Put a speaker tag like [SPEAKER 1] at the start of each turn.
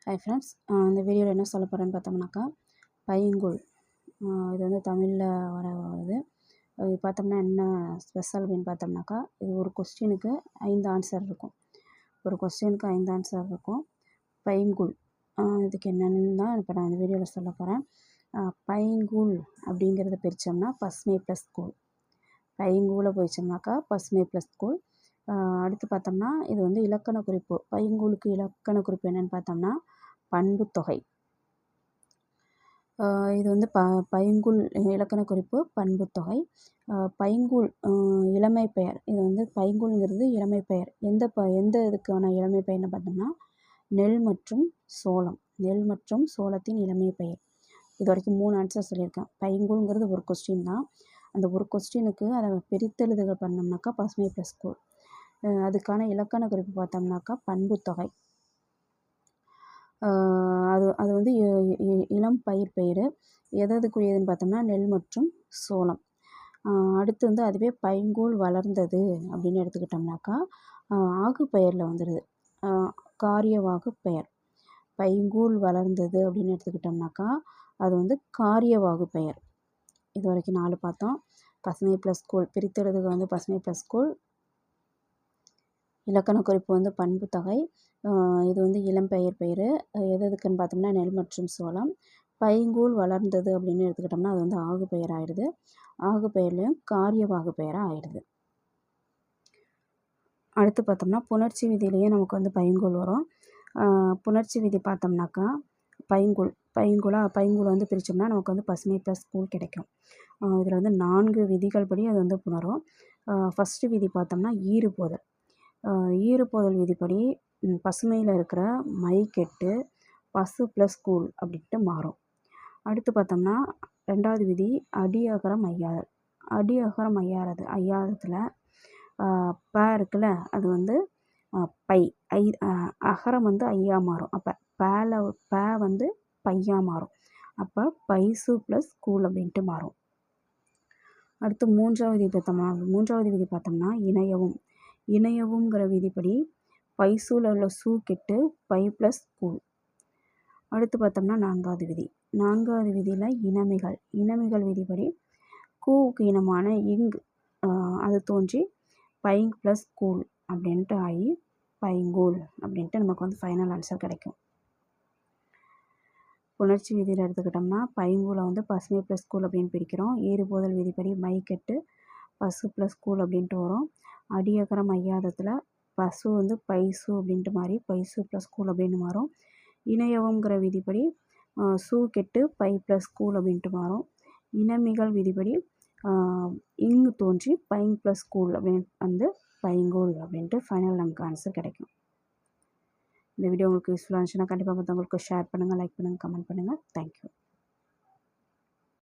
[SPEAKER 1] Hi friends, இந்த வீடியோவில் என்ன சொல்ல போகிறேன்னு பார்த்தோம்னாக்கா பைங்குல். இது வந்து தமிழில் வருது. இது பார்த்தோம்னா என்ன ஸ்பெஷல் அப்படின்னு பார்த்தோம்னாக்கா, இது ஒரு கொஸ்டினுக்கு 5 ஆன்சர் இருக்கும். ஒரு கொஸ்டினுக்கு 5 ஆன்சர் இருக்கும். பைங்குல் இதுக்கு என்னென்னு தான் இப்போ நான் இந்த வீடியோவில் சொல்ல போகிறேன். பைங்குல் அப்படிங்கிறத பிரித்தோம்னா பசுமை ப்ளஸ் கூழ். பைங்கூலை போயிடுச்சோம்னாக்கா பசுமை ப்ளஸ் கூழ். அடுத்து பார்த்தோம்னா இது வந்து இலக்கண குறிப்பு. பைங்கூலுக்கு இலக்கண குறிப்பு என்னென்னு பார்த்தோம்னா பண்புத்தொகை. இது வந்து பைங்குல் இலக்கண குறிப்பு பண்புத்தொகை. பைங்குல் இளமை பெயர். இது வந்து பைங்குல்ங்கிறது இளமை பெயர். எந்த இதுக்கான இளமை பெயர்னு பார்த்தோம்னா நெல் மற்றும் சோளம். நெல் மற்றும் சோளத்தின் இளமை பெயர். இது வரைக்கும் 3 ஆன்சர் சொல்லியிருக்கேன். பைங்குல்ங்கிறது ஒரு கொஸ்டின் தான். அந்த ஒரு கொஸ்டினுக்கு அதை பிரித்தெழுதுகள் பண்ணோம்னாக்கா பசுமை ப்ளஸ் கூழ். அதுக்கான இலக்கண குறிப்பு பார்த்தோம்னாக்கா பண்புத்தொகை. அது வந்து இளம் பயிர் பெயர். எதுக்குரியதுன்னு பார்த்தோம்னா நெல் மற்றும் சோளம். அடுத்து வந்து அதுவே பைங்கூழ் வளர்ந்தது அப்படின்னு எடுத்துக்கிட்டோம்னாக்கா ஆகு பெயரில் வந்துடுது. காரியவாகு பெயர். பைங்கூழ் வளர்ந்தது அப்படின்னு எடுத்துக்கிட்டோம்னாக்கா அது வந்து காரியவாகு பெயர். இது வரைக்கும் 4 பார்த்தோம். பசுமை ப்ளஸ் கூழ் பிரித்தெழுதுக வந்து பசுமை ப்ளஸ் கூழ். இலக்கண குறிப்பு வந்து பண்புத்தொகை. இது வந்து இளம்பெயர் பெயர். எதுக்குன்னு பார்த்தோம்னா நெல் மற்றும் சோளம். பைங்கூழ் வளர்ந்தது அப்படின்னு எடுத்துக்கிட்டோம்னா அது வந்து ஆகு பெயர் ஆகிடுது. ஆகு பெயர்லேயும் காரியவாகு பெயராக ஆகிடுது. அடுத்து பார்த்தோம்னா புணர்ச்சி விதியிலேயே நமக்கு வந்து பைங்கூழ் வரும். புணர்ச்சி விதி பார்த்தோம்னாக்கா பைங்கூழை வந்து பிரித்தோம்னா நமக்கு வந்து பசுமை ப்ளஸ் கூழ் கிடைக்கும். இதில் வந்து 4 விதிகள் படி அது வந்து புணரும். ஃபஸ்ட்டு விதி பார்த்தோம்னா ஈறுபோதல். ஈறுபோதல் விதிப்படி பசுமையில் இருக்கிற மை கெட்டு பசு ப்ளஸ் கூழ் அப்படின்ட்டு மாறும். அடுத்து பார்த்தோம்னா 2வது விதி அடி அகரம் ஐயாதல். அடி அகரம் ஐயாதத்தில் ப இருக்குல்ல, அது வந்து பை. அகரம் வந்து ஐயா மாறும். அப்போ ப வந்து பையா மாறும். அப்போ பைசு ப்ளஸ் கூழ் அப்படின்ட்டு மாறும். அடுத்து 3வது விதி பார்த்தோம்னா இணையவும். இணையவுங்கிற விதிப்படி பைசூல உள்ள சூ கெட்டு பை ப்ளஸ் கூழ். அடுத்து பார்த்தோம்னா 4வது விதி. 4வது விதியில் இனமிகள் விதிப்படி கூவுக்கு இனமான அது தோன்றி பைங் ப்ளஸ் கூழ் அப்படின்ட்டு ஆகி பைங்கூழ் அப்படின்ட்டு நமக்கு வந்து ஃபைனல் ஆன்சர் கிடைக்கும். புணர்ச்சி விதியில் எடுத்துக்கிட்டோம்னா பைங்கூழை வந்து பசுமை ப்ளஸ் கூழ் அப்படின்னு பிரிக்கிறோம். ஈறுபோதல் விதிப்படி மை கெட்டு பசு ப்ளஸ் கூழ் அப்படின்ட்டு வரும். அடியகரம் ஐயாதத்தில் பசு வந்து பைசு அப்படின்ட்டு மாறி பைசு ப்ளஸ் கூழ் அப்படின்னு மாறும். இணையவுங்கிற விதிப்படி சூ கெட்டு பை ப்ளஸ் கூழ் அப்படின்ட்டு மாறும். இனமிகள் விதிப்படி தோன்றி பைங் ப்ளஸ் கூழ் அப்படின்னு வந்து பைங்கூழ் அப்படின்ட்டு ஃபைனல் நமக்கு ஆன்சர் கிடைக்கும். இந்த வீடியோ உங்களுக்கு யூஸ்ஃபுல்லாக இருந்துச்சுன்னா கண்டிப்பாக மற்றவங்களுக்கு ஷேர் பண்ணுங்கள், லைக் பண்ணுங்கள், கமெண்ட் பண்ணுங்கள். தேங்க்யூ.